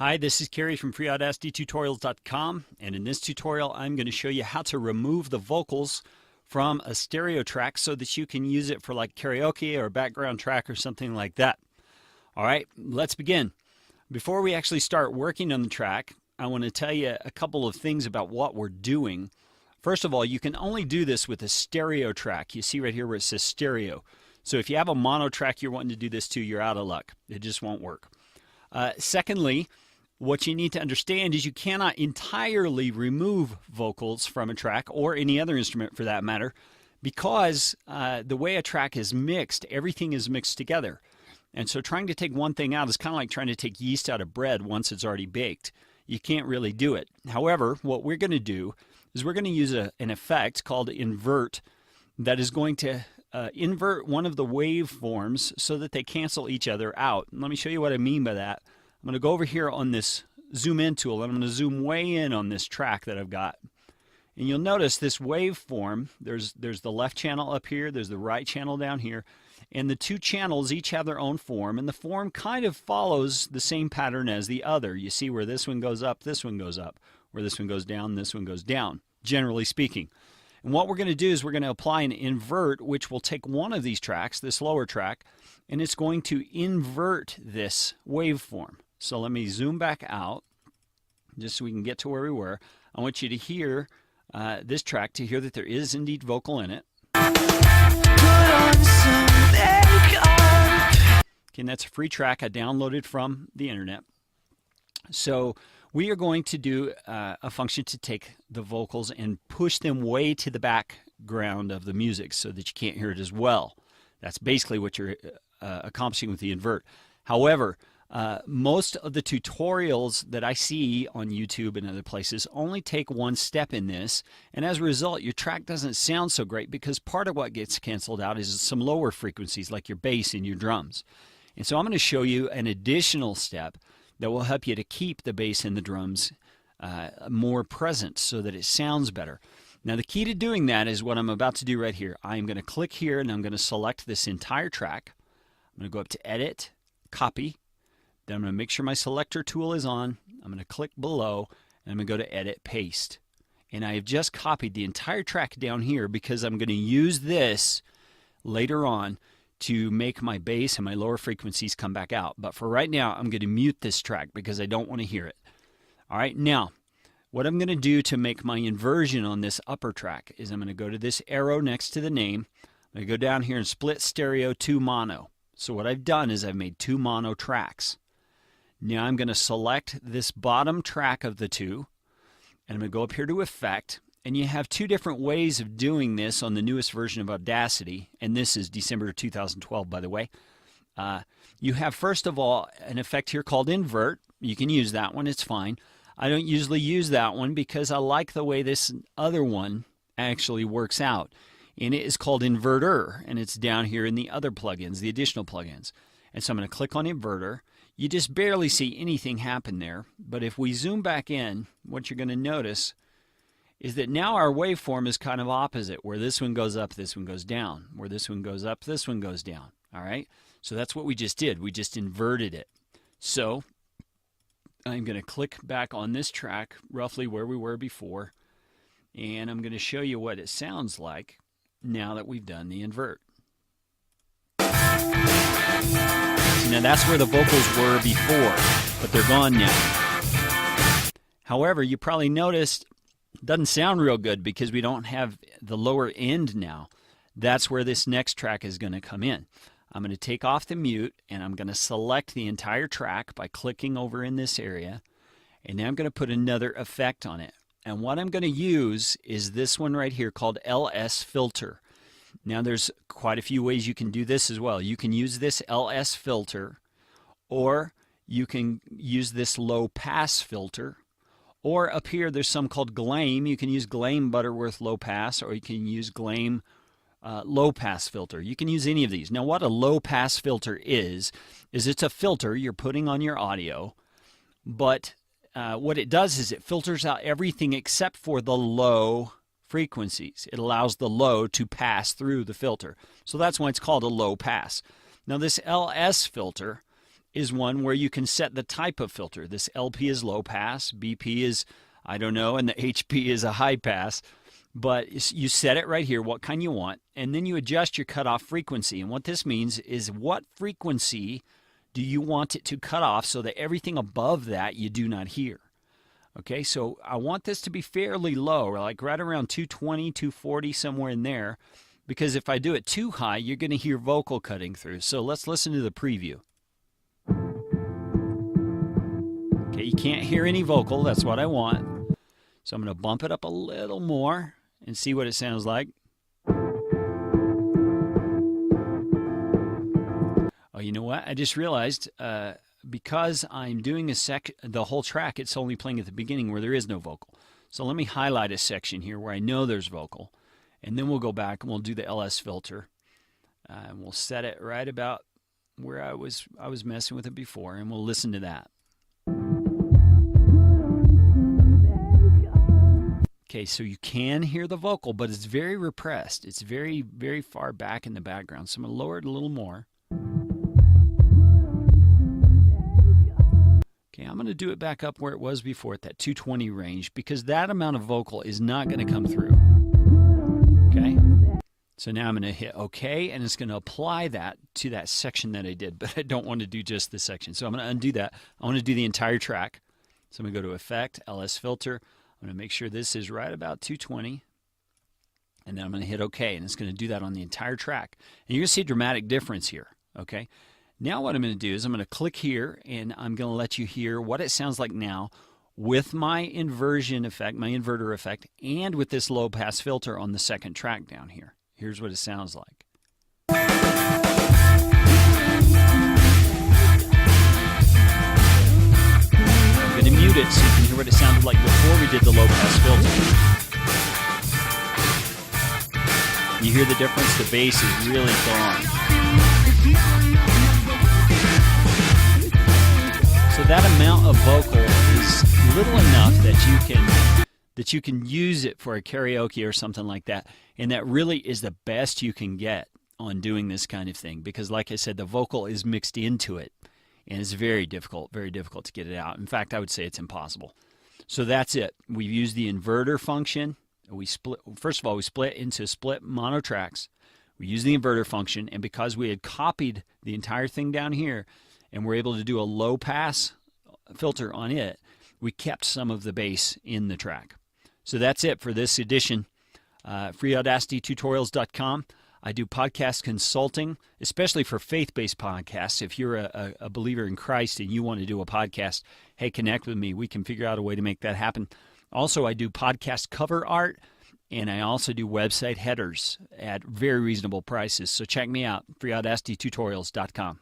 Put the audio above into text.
Hi, this is Kerry from FreeAudacityTutorials.com, and in this tutorial I'm going to show you how to remove the vocals from a stereo track so that you can use it for like karaoke or a background track or something like that. Alright, let's begin. Before we actually start working on the track, I want to tell you a couple of things about what we're doing. First of all, you can only do this with a stereo track. You see right here where it says stereo. So if you have a mono track you're wanting to do this to, you're out of luck. It just won't work. Secondly, what you need to understand is you cannot entirely remove vocals from a track or any other instrument for that matter, because the way a track is mixed, everything is mixed together. And so trying to take one thing out is kind of like trying to take yeast out of bread once it's already baked. You can't really do it. However, what we're going to do is we're going to use an effect called invert that is going to invert one of the waveforms so that they cancel each other out. And let me show you what I mean by that. I'm going to go over here on this zoom in tool and I'm going to zoom way in on this track that I've got. And you'll notice this waveform, there's the left channel up here, there's the right channel down here, and the two channels each have their own form, and the form kind of follows the same pattern as the other. You see where this one goes up, this one goes up, where this one goes down, this one goes down, generally speaking. And what we're going to do is we're going to apply an invert, which will take one of these tracks, this lower track, and it's going to invert this waveform. So let me zoom back out just so we can get to where we were. I want you to hear this track, to hear that there is indeed vocal in it. Okay, and that's a free track I downloaded from the internet. So we are going to do a function to take the vocals and push them way to the background of the music so that you can't hear it as well. That's basically what you're accomplishing with the invert. However, most of the tutorials that I see on YouTube and other places only take one step in this, and as a result your track doesn't sound so great because part of what gets canceled out is some lower frequencies like your bass and your drums. And so I'm going to show you an additional step that will help you to keep the bass and the drums more present so that it sounds better. Now the key to doing that is what I'm about to do right here. I'm going to click here and I'm going to select this entire track. I'm going to go up to Edit, Copy. Then I'm going to make sure my selector tool is on. I'm going to click below and I'm going to go to Edit, Paste. And I have just copied the entire track down here because I'm going to use this later on to make my bass and my lower frequencies come back out. But for right now, I'm going to mute this track because I don't want to hear it. All right, now what I'm going to do to make my inversion on this upper track is I'm going to go to this arrow next to the name. I'm going to go down here and split stereo to mono. So what I've done is I've made two mono tracks. Now I'm going to select this bottom track of the two, and I'm going to go up here to Effect, and you have two different ways of doing this on the newest version of Audacity, and this is December 2012, by the way. You have, first of all, an effect here called Invert. You can use that one, it's fine. I don't usually use that one because I like the way this other one actually works out, and it is called Inverter, and it's down here in the other plugins, the additional plugins. And so I'm going to click on Inverter. You just barely see anything happen there, but if we zoom back in, what you're going to notice is that now our waveform is kind of opposite, where this one goes up, this one goes down, where this one goes up, this one goes down. All right, so that's what we just did. We just inverted it. So I'm going to click back on this track roughly where we were before, and I'm going to show you what it sounds like now that we've done the invert. Now that's where the vocals were before, but they're gone now. However, you probably noticed it doesn't sound real good because we don't have the lower end now. That's where this next track is going to come in. I'm going to take off the mute and I'm going to select the entire track by clicking over in this area, and now I'm going to put another effect on it. And what I'm going to use is this one right here called LS Filter. Now there's quite a few ways you can do this as well. You can use this LS filter, or you can use this low pass filter, or up here there's some called Glame. You can use Glame Butterworth low pass, or you can use Glame low pass filter. You can use any of these. Now what a low pass filter is it's a filter you're putting on your audio, but what it does is it filters out everything except for the low frequencies. It allows the low to pass through the filter. So that's why it's called a low pass. Now this LS filter is one where you can set the type of filter. This LP is low pass, BP is, I don't know, and the HP is a high pass. But you set it right here, what kind you want, and then you adjust your cutoff frequency. And what this means is what frequency do you want it to cut off so that everything above that you do not hear. Okay, so I want this to be fairly low, like right around 220, 240, somewhere in there, because if I do it too high, you're going to hear vocal cutting through. So let's listen to the preview. Okay, you can't hear any vocal, that's what I want. So I'm going to bump it up a little more and see what it sounds like. Oh, you know what? I just realized because I'm doing the whole track, it's only playing at the beginning where there is no vocal. So let me highlight a section here where I know there's vocal. And then we'll go back and we'll do the LS filter. And we'll set it right about where I was messing with it before, and we'll listen to that. Okay, so you can hear the vocal, but it's very repressed. It's very, very far back in the background. So I'm going to lower it a little more. Okay, I'm going to do it back up where it was before at that 220 range, because that amount of vocal is not going to come through. Okay, so now I'm going to hit OK, and it's going to apply that to that section that I did, but I don't want to do just this section. So I'm going to undo that. I want to do the entire track. So I'm going to go to Effect, LS Filter. I'm going to make sure this is right about 220, and then I'm going to hit OK, and it's going to do that on the entire track. And you're going to see a dramatic difference here, okay? Now what I'm going to do is I'm going to click here, and I'm going to let you hear what it sounds like now with my inversion effect, my inverter effect, and with this low-pass filter on the second track down here. Here's what it sounds like. I'm going to mute it so you can hear what it sounded like before we did the low-pass filter. You hear the difference? The bass is really gone. So that amount of vocal is little enough that you can use it for a karaoke or something like that, and that really is the best you can get on doing this kind of thing, because like I said, the vocal is mixed into it, and it's very difficult to get it out. In fact, I would say it's impossible. So that's it. We've used the inverter function. First of all, we split into split mono tracks. We used the inverter function, and because we had copied the entire thing down here, and we're able to do a low pass filter on it, we kept some of the bass in the track. So that's it for this edition. FreeAudacityTutorials.com. I do podcast consulting, especially for faith-based podcasts. If you're a believer in Christ and you want to do a podcast, hey, connect with me. We can figure out a way to make that happen. Also, I do podcast cover art, and I also do website headers at very reasonable prices. So check me out, FreeAudacityTutorials.com.